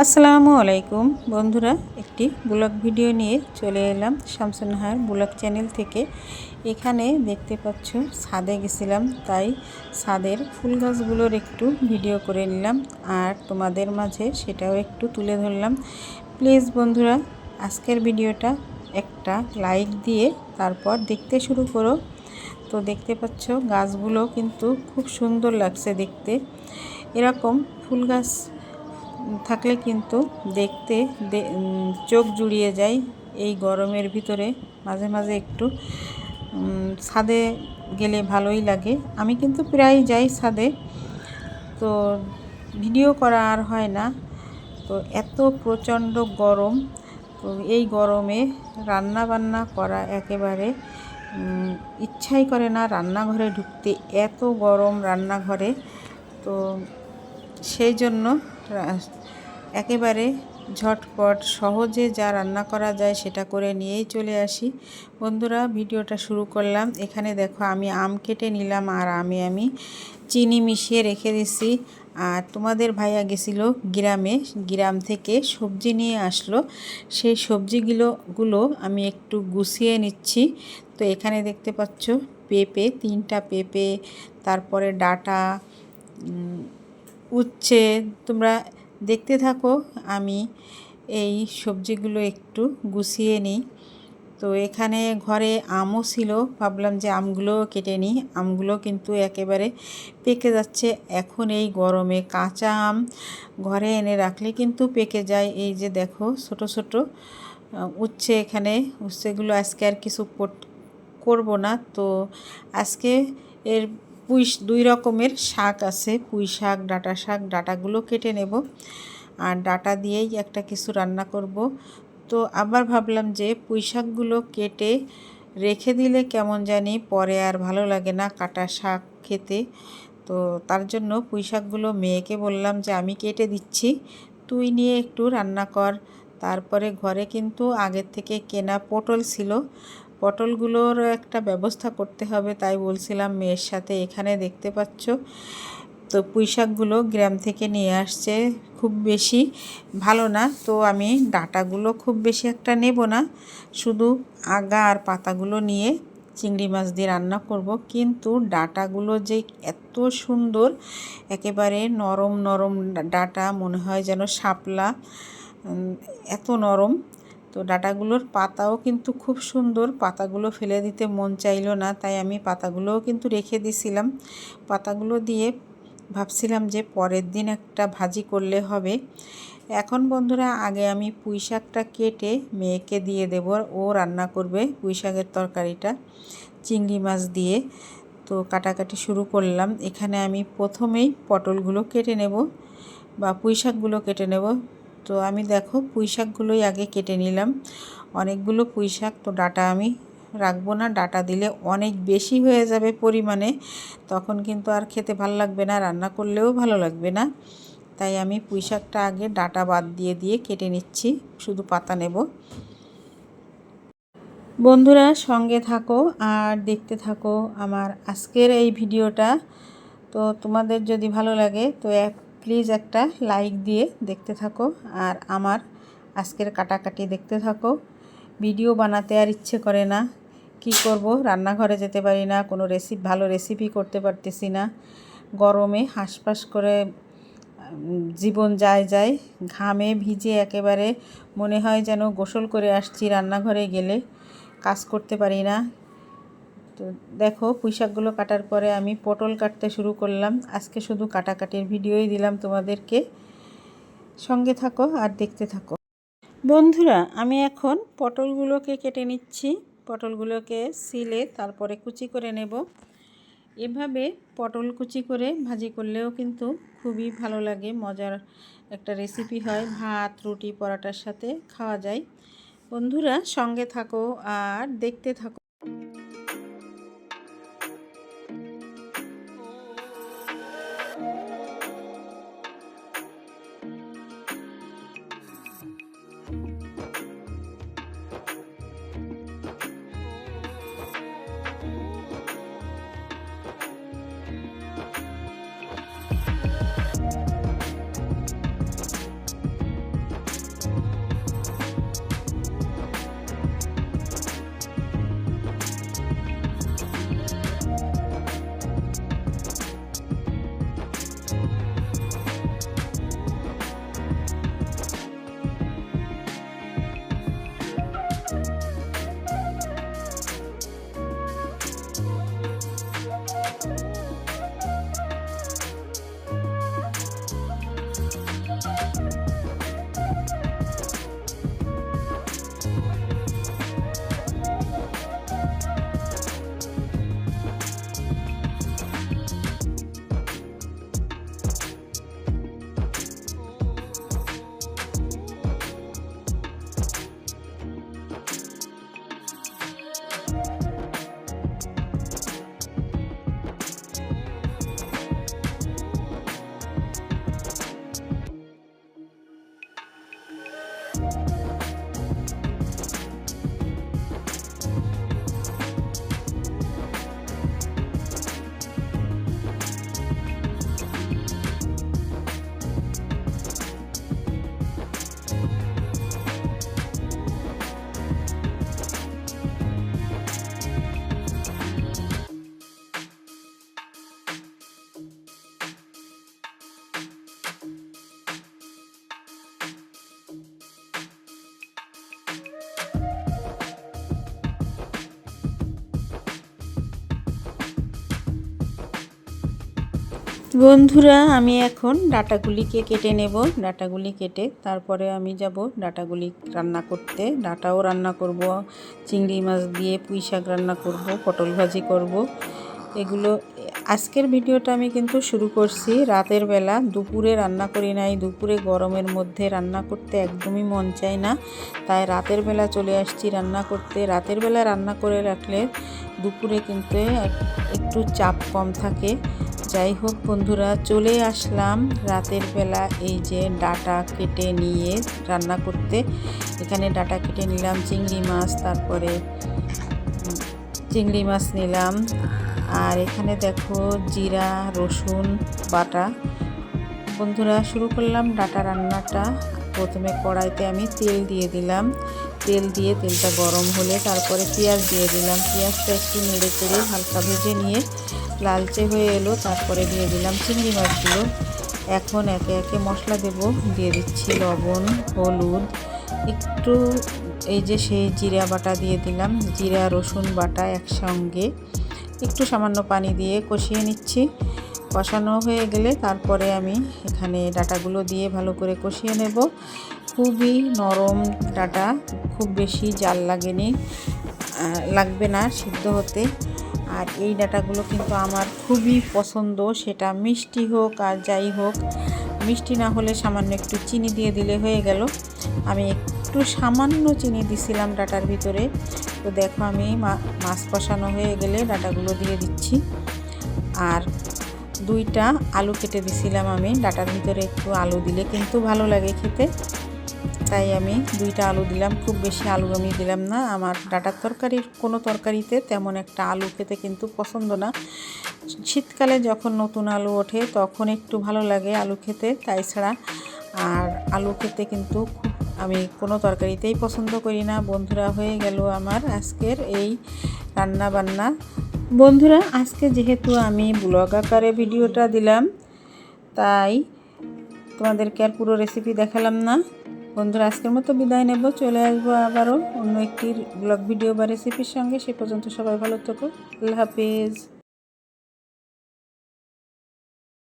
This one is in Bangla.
আসসালামু আলাইকুম বন্ধুরা, একটি ব্লগ ভিডিও নিয়ে চলে এলাম শামসুন্নাহার ব্লগ চ্যানেল থেকে। এখানে দেখতে পাচ্ছ ছাদে গেছিলাম, তাই ছাদের ফুল গাছগুলোর একটু ভিডিও করে নিলাম আর তোমাদের মাঝে সেটাও একটু তুলে ধরলাম। প্লিজ বন্ধুরা, আজকের ভিডিওটা একটা লাইক দিয়ে তারপর দেখতে শুরু করো। তো দেখতে পাচ্ছ গাছগুলো কিন্তু খুব সুন্দর লাগছে দেখতে। এরকম ফুল গাছ থাকলে কিন্তু দেখতে চোখ জুড়িয়ে যায়। এই গরমের ভিতরে মাঝে মাঝে একটু ছাদে গেলে ভালোই লাগে। আমি কিন্তু প্রায় যাই ছাদে, তো ভিডিও করা আর হয় না। তো এত প্রচণ্ড গরম, তো এই গরমে রান্না বান্না করা একেবারে ইচ্ছাই করে না রান্নাঘরে ঢুকতে, এত গরম রান্নাঘরে। তো সেই জন্য একেবারে ঝটপট সহজে যা রান্না করা যায় সেটা করে নিয়েই চলে আসি। বন্ধুরা, ভিডিওটা শুরু করলাম। এখানে দেখো আমি আম কেটে নিলাম আর আমি চিনি মিশিয়ে রেখে দিছি। আর তোমাদের ভাইয়া গেছিলো গ্রাম থেকে সবজি নিয়ে আসলো, সেই সবজিগুলো আমি একটু গুছিয়ে নিচ্ছি। তো এখানে দেখতে পাচ্ছ পেঁপে, 3টা পেঁপে, তারপরে ডাঁটা, উচ্ছে। তোমরা দেখতে থাকো, আমি এই সবজিগুলো একটু গুছিয়ে নিই। তো এখানে ঘরে আমও ছিল, ভাবলাম যে আমগুলোও কেটে নিই। আমগুলো কিন্তু একেবারে পেকে যাচ্ছে। এখন এই গরমে কাঁচা আম ঘরে এনে রাখলে কিন্তু পেকে যায়। এই যে দেখো ছোট ছোট উচ্ছে, এখানে উচ্ছেগুলো আজকে আর কিছু করব না। তো আজকে এর 2 রকমের শাক আছে, পুঁই শাক, ডাঁটা শাক। ডাঁটাগুলো কেটে নেব আর ডাঁটা দিয়েই একটা কিছু রান্না করব। তো আবার ভাবলাম যে পুঁই শাকগুলো কেটে রেখে দিলে কেমন জানি পরে আর ভালো লাগে না কাটা শাক খেতে। তো তার জন্য পুঁই শাকগুলো মেয়েকে বললাম যে আমি কেটে দিচ্ছি, তুই নিয়ে একটু রান্না কর। তারপরে ঘরে কিন্তু আগের থেকে কেনা পটল ছিল, পটলগুলোর একটা ব্যবস্থা করতে হবে, তাই বলছিলাম মেয়ের সাথে। এখানে দেখতে পাচ্ছ তো পুঁই শাকগুলো গ্রাম থেকে নিয়ে আসছে, খুব বেশি ভালো না। তো আমি ডাঁটাগুলো খুব বেশি একটা নেব না, শুধু আগা আর পাতাগুলো নিয়ে চিংড়ি মাছ দিয়ে রান্না করব। কিন্তু ডাঁটাগুলো যে এত সুন্দর, একেবারে নরম নরম ডাঁটা, মনে হয় যেন শাপলা, এত নরম। তো ডাঁটাগুলোর পাতাও কিন্তু খুব সুন্দর, পাতাগুলো ফেলে দিতে মন চাইলো না, তাই আমি পাতাগুলোও কিন্তু রেখে দিছিলাম। পাতাগুলো দিয়ে ভাবছিলাম যে পরের দিন একটা ভাজি করলে হবে। এখন বন্ধুরা, আগে আমি পুঁই শাকটা কেটে মেয়েকে দিয়ে দেব, ও রান্না করবে পুঁই শাকের তরকারিটা চিংড়ি মাছ দিয়ে। তো কাটাকাটি শুরু করলাম। এখানে আমি প্রথমেই পটলগুলো কেটে নেব বা পুঁই শাকগুলো কেটে নেব। তো আমি দেখো পুঁই শাকগুলোই আগে কেটে নিলাম, অনেকগুলো পুঁই শাক। তো ডাঁটা আমি রাখবো না, ডাঁটা দিলে অনেক বেশি হয়ে যাবে পরিমাণে, তখন কিন্তু আর খেতে ভালো লাগবে না, রান্না করলেও ভালো লাগবে না। তাই আমি পুঁই শাকটা আগে ডাঁটা বাদ দিয়ে কেটে নিচ্ছি, শুধু পাতা নেব। বন্ধুরা সঙ্গে থাকো আর দেখতে থাকো আমার আজকের এই ভিডিওটা। তো তোমাদের যদি ভালো লাগে তো প্লিজ একটা লাইক দিয়ে দেখতে থাকো আর আমার আজকের কাটাকাটি দেখতে থাকো। ভিডিও বানাতে আর ইচ্ছে করে না, কি করব, রান্নাঘরে যেতে পারি না, কোনো ভালো রেসিপি করতে পারতেছি না। গরমে হাঁসফাঁস করে জীবন যায়, ঘামে ভিজে একেবারে মনে হয় যেন গোসল করে আসছি। রান্নাঘরে গেলে কাজ করতে পারি না। তো দেখো পুঁই শাকগুলো কাটার পরে আমি পটল কাটতে শুরু করলাম। আজকে শুধু কাটাকাটির ভিডিওই দিলাম তোমাদেরকে, সঙ্গে থাকো আর দেখতে থাকো। বন্ধুরা, আমি এখন পটলগুলোকে কেটে নিচ্ছি। পটলগুলোকে সিলে তারপরে কুচি করে নেব। এভাবে পটল কুচি করে ভাজি করলেও কিন্তু খুবই ভালো লাগে, মজার একটা রেসিপি হয়, ভাত, রুটি, পরোটার সাথে খাওয়া যায়। বন্ধুরা সঙ্গে থাকো আর দেখতে থাকো। বন্ধুরা আমি এখন ডাঁটাগুলিকে কেটে নেব। ডাঁটাগুলি কেটে তারপরে আমি যাব ডাঁটাগুলি রান্না করতে। ডাঁটাও রান্না করব, চিংড়ি মাছ দিয়ে পুঁই শাক রান্না করব, পটল ভাজি করব। এগুলো আজকের ভিডিওটা আমি কিন্তু শুরু করছি রাতের বেলা, দুপুরে রান্না করি নাই। দুপুরে গরমের মধ্যে রান্না করতে একদমই মন চায় না, তাই রাতের বেলা চলে আসছি রান্না করতে। রাতের বেলা রান্না করে রাখলে দুপুরে কিন্তু একটু চাপ কম থাকে। যাই হোক বন্ধুরা, চলে আসলাম রাতের বেলা এই যে ডাঁটা কেটে নিয়ে রান্না করতে। এখানে ডাঁটা কেটে নিলাম, চিংড়ি মাছ, তারপরে চিংড়ি মাছ নিলাম। আর এখানে দেখো জিরা রসুন বাটা। বন্ধুরা শুরু করলাম ডাঁটা রান্নাটা। প্রথমে কড়াইতে আমি তেল দিয়ে দিলাম। তেল দিয়ে তেলটা গরম হলে তারপরে পেঁয়াজ দিয়ে দিলাম। পেঁয়াজটা একটু নেড়ে চেড়ে হালকা ভেজে নিয়ে লালচে হয়ে এলো, তারপরে দিয়ে দিলাম চিংড়ি মাছগুলো। এখন একে একে মশলা দেব। দিয়ে দিচ্ছি লবণ, হলুদ, একটু এই যে সেই জিরা বাটা দিয়ে দিলাম। জিরা রসুন বাটা একসঙ্গে একটু সামান্য পানি দিয়ে কষিয়ে নিচ্ছি। কষানো হয়ে গেলে তারপরে আমি এখানে ডাঁটাগুলো দিয়ে ভালো করে কষিয়ে নেব। খুবই নরম ডাঁটা, খুব বেশি জাল লাগবে না সিদ্ধ হতে। আর এই ডাঁটাগুলো কিন্তু আমার খুবই পছন্দ, সেটা মিষ্টি হোক আর যাই হোক। মিষ্টি না হলে সামান্য একটু চিনি দিয়ে দিলে হয়ে গেল। আমি একটু সামান্য চিনি দিছিলাম ডাঁটার ভিতরে। তো দেখো আমি মাছ কষানো হয়ে গেলে ডাঁটাগুলো দিয়ে দিচ্ছি। আর 2টা আলু কেটে দিছিলাম আমি ডাঁটার ভিতরে। একটু আলু দিলে কিন্তু ভালো লাগে খেতে, তাই আমি 2টা আলু দিলাম। খুব বেশি আলু আমি দিলাম না, আমার ডাঁটার কোনো তরকারিতে তেমন একটা আলু খেতে কিন্তু পছন্দ না। শীতকালে যখন নতুন আলু ওঠে তখন একটু ভালো লাগে আলু খেতে, তাই ছাড়া আর আলু খেতে কিন্তু আমি কোনো তরকারিতেই পছন্দ করি না। বন্ধুরা হয়ে গেল আমার আজকের এই রান্না বান্না। বন্ধুরা আজকে যেহেতু আমি ব্লগ আকারে ভিডিওটা দিলাম, তাই তোমাদেরকে আর পুরো রেসিপি দেখালাম না। বন্ধুরা আজকের মতো বিদায় নেব, চলে আসবো আবারও অন্য একটি ব্লগ ভিডিও বা রেসিপির সঙ্গে। সে পর্যন্ত সবাই ভালো থেকো। আল্লাহ হাফিজ।